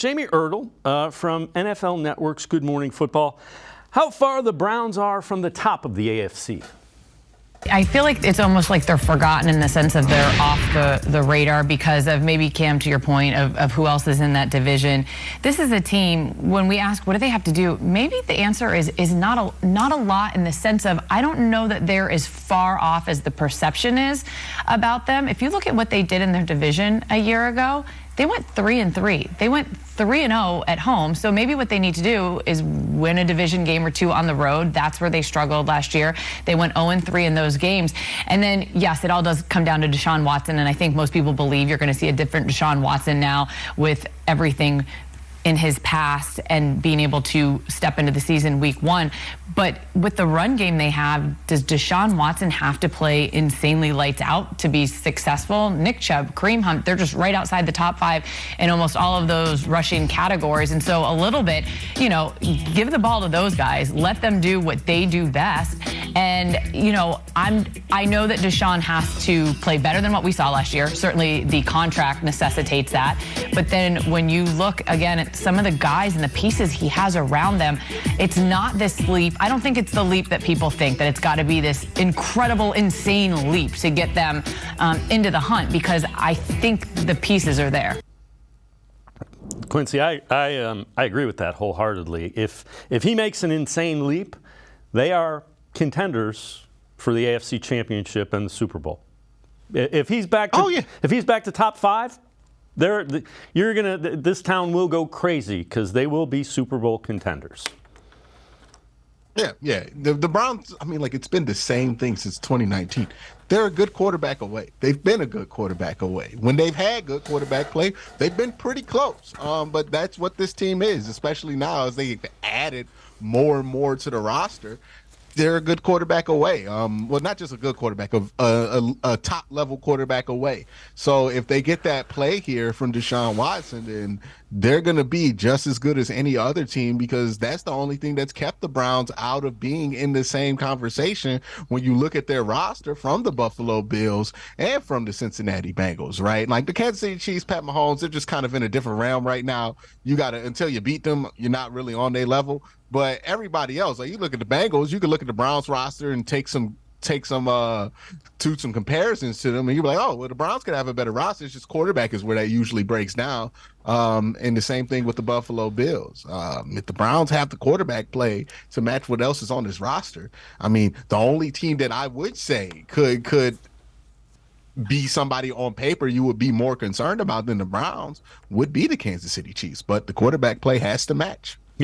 Jamie Erdahl from NFL Network's Good Morning Football. How far the Browns are from the top of the AFC? I feel like it's almost like they're forgotten in the sense of they're off the radar because of maybe, Cam, to your point, of who else is in that division. This is a team, when we ask what do they have to do, maybe the answer is not a lot in the sense of I don't know that they're as far off as the perception is about them. If you look at what they did in their division a year ago, they went 3-3. They went 3-0 at home. So maybe what they need to do is win a division game or two on the road. That's where they struggled last year. They went 0-3 in those games. And then, yes, it all does come down to Deshaun Watson. And I think most people believe you're going to see a different Deshaun Watson now with everything in his past and being able to step into the season week 1. But with the run game they have, does Deshaun Watson have to play insanely lights out to be successful? Nick Chubb, Kareem Hunt, they're just right outside the top 5 in almost all of those rushing categories. And so a little bit, give the ball to those guys. Let them do what they do best. And, I know that Deshaun has to play better than what we saw last year. Certainly the contract necessitates that. But then when you look, again, at some of the guys and the pieces he has around them, it's not this leap. I don't think it's the leap that people think, that it's got to be this incredible, insane leap to get them into the hunt, because I think the pieces are there. Quincy, I agree with that wholeheartedly. If he makes an insane leap, they are contenders for the AFC Championship and the Super Bowl. If he's back to top 5, this town will go crazy because they will be Super Bowl contenders. Yeah. The Browns, it's been the same thing since 2019. They're a good quarterback away. They've been a good quarterback away. When they've had good quarterback play, they've been pretty close. But that's what this team is, especially now as they've added more and more to the roster. They're a good quarterback away. Well, not just a good quarterback, a top-level quarterback away. So if they get that play here from Deshaun Watson, then they're going to be just as good as any other team, because that's the only thing that's kept the Browns out of being in the same conversation when you look at their roster from the Buffalo Bills and from the Cincinnati Bengals, right? Like the Kansas City Chiefs, Pat Mahomes, they're just kind of in a different realm right now. You got to, until you beat them, you're not really on their level. But everybody else, like you look at the Bengals, you could look at the Browns roster and take some comparisons to them, and you're like, oh, well, the Browns could have a better roster. It's just quarterback is where that usually breaks down. And the same thing with the Buffalo Bills. If the Browns have the quarterback play to match what else is on this roster, the only team that I would say could be somebody on paper you would be more concerned about than the Browns would be the Kansas City Chiefs. But the quarterback play has to match.